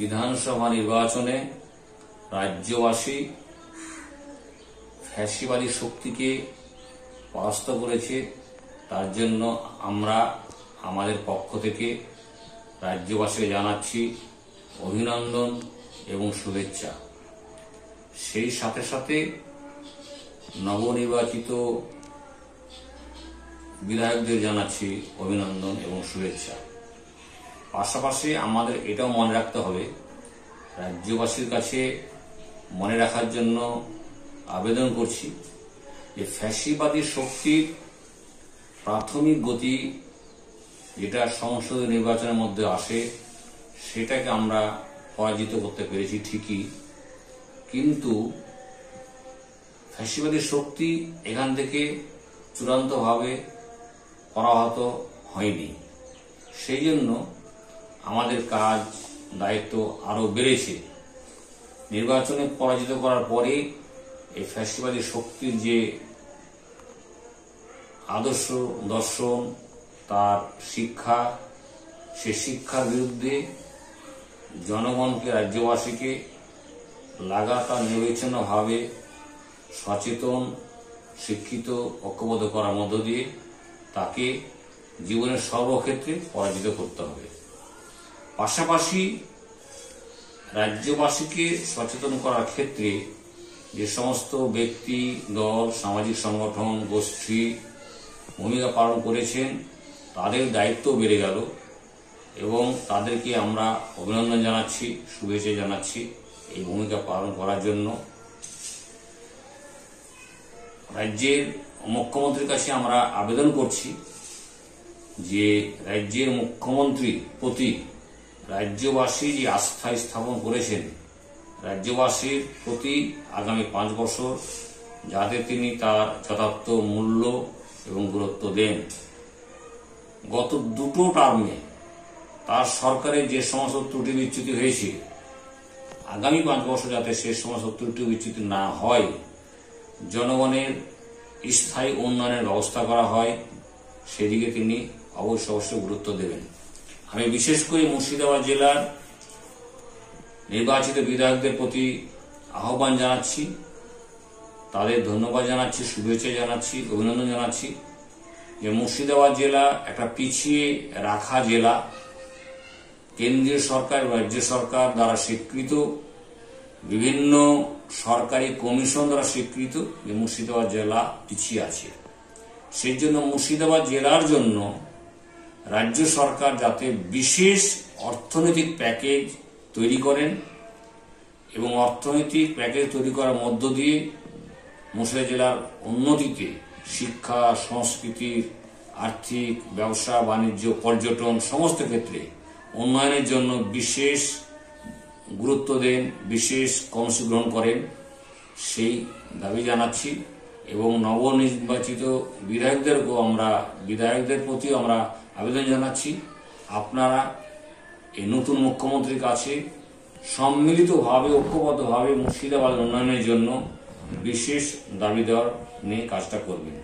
বিধানসভা নির্বাচনে রাজ্যবাসী ফ্যাসিবাদী শক্তিকে পরাস্ত করেছে। তার জন্য আমরা আমাদের পক্ষ থেকে রাজ্যবাসীকে জানাচ্ছি অভিনন্দন এবং শুভেচ্ছা। সেই সাথে সাথে নবনির্বাচিত বিধায়কদের জানাচ্ছি অভিনন্দন এবং শুভেচ্ছা। পাশাপাশি আমাদের এটাও মনে রাখতে হবে, রাজ্যবাসীর কাছে মনে রাখার জন্য আবেদন করছি যে ফ্যাসিবাদী শক্তির প্রাথমিক গতি যেটা সংসদীয় নির্বাচনের মধ্যে আসে সেটাকে আমরা পরাজিত করতে পেরেছি ঠিকই, কিন্তু ফ্যাসিবাদী শক্তি এখান থেকে চূড়ান্তভাবে পরাহত হয়নি। সেই জন্য আমাদের কাজ দায়িত্ব আরো বেড়েছে। নির্বাচনে পরাজিত করার পরে এই ফ্যাসিবাদী শক্তির যে আদর্শ দর্শন, তার শিক্ষা, সে শিক্ষার বিরুদ্ধে জনগণকে, রাজ্যবাসীকে লাগাতার নিরবচ্ছিন্নভাবে সচেতন, শিক্ষিত, ঐক্যবদ্ধ করার মধ্য দিয়ে তাকে জীবনের সর্বক্ষেত্রে পরাজিত করতে হবে। পাশাপাশি রাজ্যবাসীকে সচেতন করার ক্ষেত্রে যে সমস্ত ব্যক্তি, দল, সামাজিক সংগঠন, গোষ্ঠী ভূমিকা পালন করেছেন তাদের দায়িত্ব বেড়ে গেল এবং তাদেরকে আমরা অভিনন্দন জানাচ্ছি, শুভেচ্ছা জানাচ্ছি এই ভূমিকা পালন করার জন্য। রাজ্যের মুখ্যমন্ত্রীর কাছে আমরা আবেদন করছি যে রাজ্যের মুখ্যমন্ত্রীর প্রতি রাজ্যবাসী যে আস্থা স্থাপন করেছেন, রাজ্যবাসীর প্রতি আগামী 5 বছর যাতে তিনি তার যথার্থ মূল্য এবং গুরুত্ব দেন। গত 2টো টার্মে তার সরকারের যে সমস্ত ত্রুটি বিচ্যুতি হয়েছে, আগামী 5 বছর যাতে সে সমস্ত ত্রুটি বিচ্যুতি না হয়, জনগণের স্থায়ী উন্নয়নের ব্যবস্থা করা হয়, সেদিকে তিনি অবশ্যই গুরুত্ব দেবেন। আমি বিশেষ করে মুর্শিদাবাদ জেলার নির্বাচিত বিধায়কদের প্রতি আহ্বান জানাচ্ছি, তাদের ধন্যবাদ জানাচ্ছি, শুভেচ্ছা জানাচ্ছি, অভিনন্দন জানাচ্ছি যে মুর্শিদাবাদ জেলা একটা পিছিয়ে রাখা জেলা, কেন্দ্রীয় সরকার, রাজ্য সরকার দ্বারা স্বীকৃত, বিভিন্ন সরকারি কমিশন দ্বারা স্বীকৃত যে মুর্শিদাবাদ জেলা পিছিয়ে আছে। সেই জন্য মুর্শিদাবাদ জেলার জন্য রাজ্য সরকার যাতে বিশেষ অর্থনৈতিক প্যাকেজ তৈরি করেন এবং অর্থনৈতিক প্যাকেজ তৈরি করার মধ্য দিয়ে মুর্শিদাবাদ জেলার উন্নতিতে শিক্ষা, সংস্কৃতি, আর্থিক, ব্যবসা বাণিজ্য, পর্যটন সমস্ত ক্ষেত্রে উন্নয়নের জন্য বিশেষ গুরুত্ব দেন, বিশেষ কর্মসূচি গ্রহণ করেন, সেই দাবি জানাচ্ছি। এবং নবনির্বাচিত বিধায়কদের প্রতিও আমরা আবেদন জানাচ্ছি, আপনারা এই নতুন মুখ্যমন্ত্রীর কাছে সম্মিলিতভাবে, ঐক্যবদ্ধভাবে মুর্শিদাবাদ উন্নয়নের জন্য বিশেষ দাবি দেওয়ার নিয়ে কাজটা করবেন।